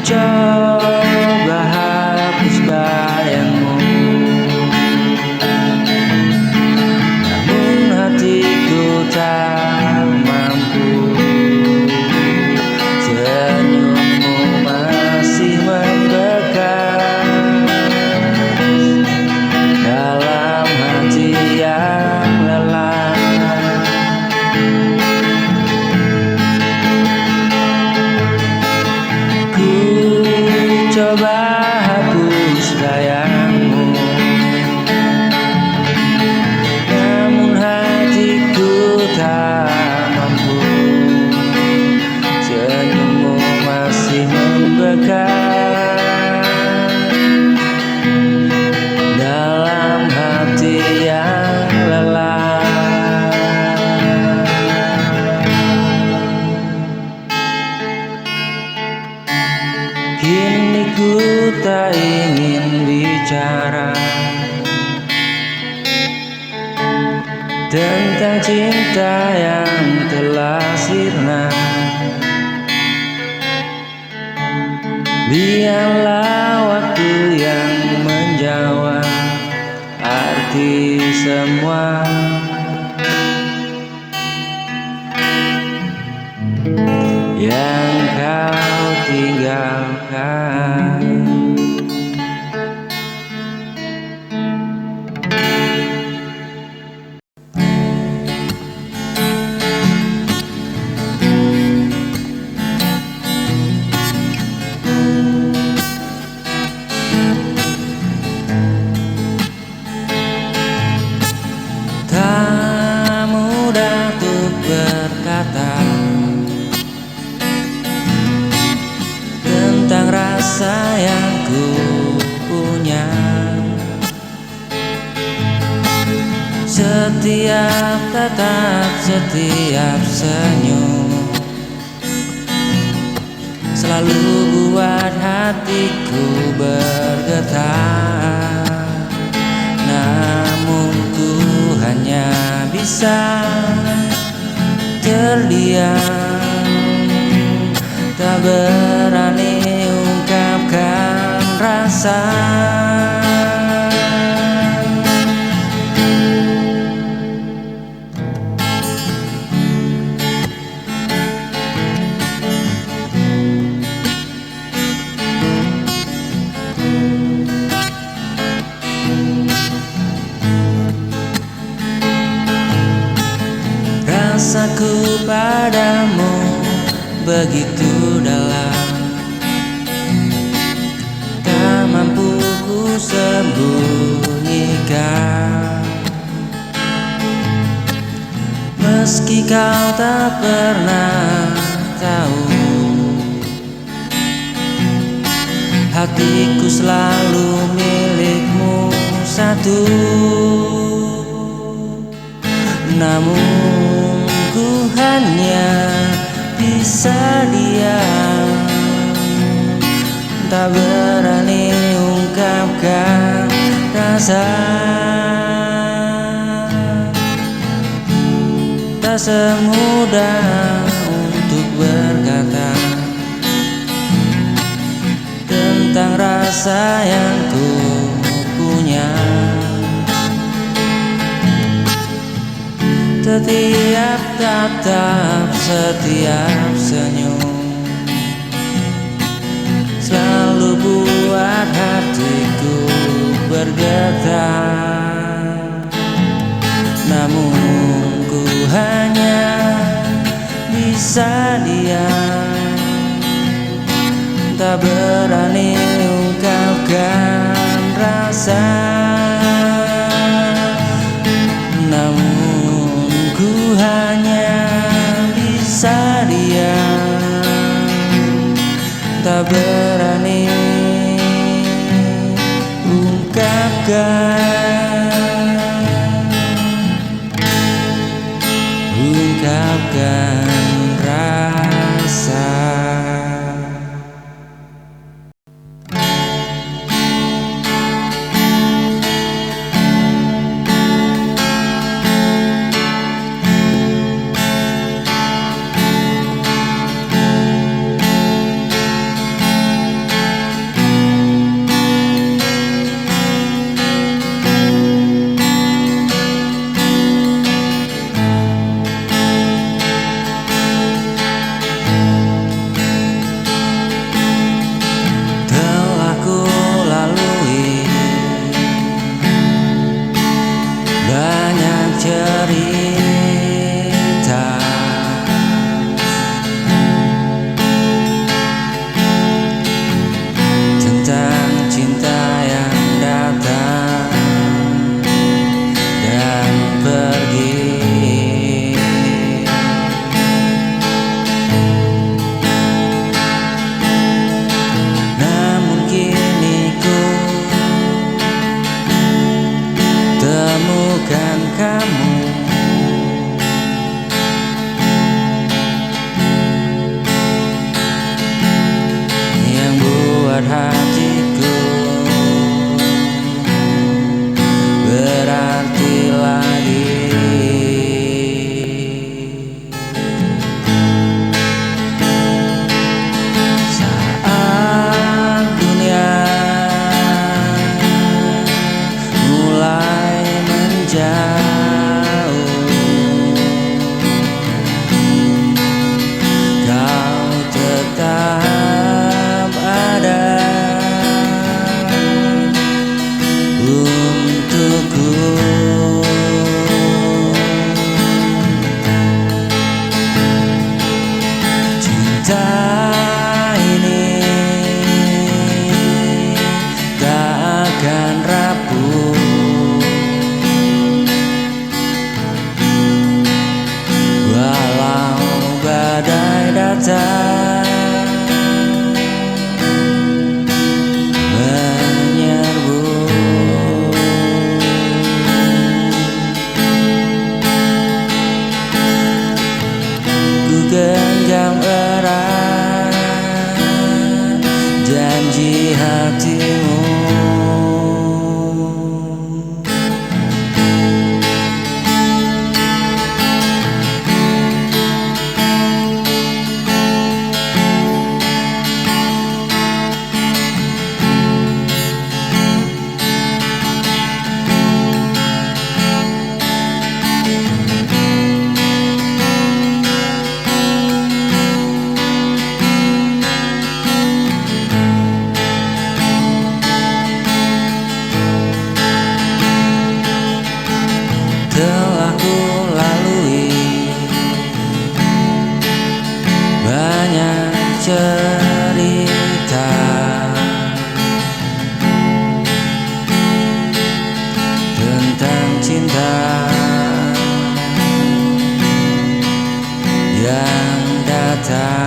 Coba hapus bayangmu, namun hatiku tak mampu. Senyummu masih membekas dalam hati yang lelah. Ku coba hapus bayangmu, namun hatiku tak mampu. Senyummu masih membekas dalam hati yang lelah. Kini ku tak ingin bicara tentang cinta yang telah sirna. Biarlah waktu yang menjawab arti semua yang kau tinggalkan. Tak mudah untuk berkata tentang rasa yang ku punya. Setiap tatap, setiap senyum selalu buat hatiku bergetar. Namun ku hanya bisa terdiam, tak berani ungkapkan rasa rasa. Rasaku padamu begitu dalam, tak mampu ku sembunyikan. Meski kau tak pernah tahu, hatiku selalu milikmu satu. Namun ku hanya bisa diam, tak berani ungkapkan rasa. Tak semudah untuk berkata tentang rasa yang ku punya. Setiap tatap, setiap senyum selalu buat hatiku bergetar. Namun ku hanya bisa diam, tak berani ungkapkan rasa. Namun ku hanya bisa diam, tak berani ungkapkan rasa. Banyak cerita tentang cinta yang datang dan pergi. Namun kini ku temukan kamu, yang buat hatiku berarti lagi. Saat dunia mulai menjauh, cinta yang datang.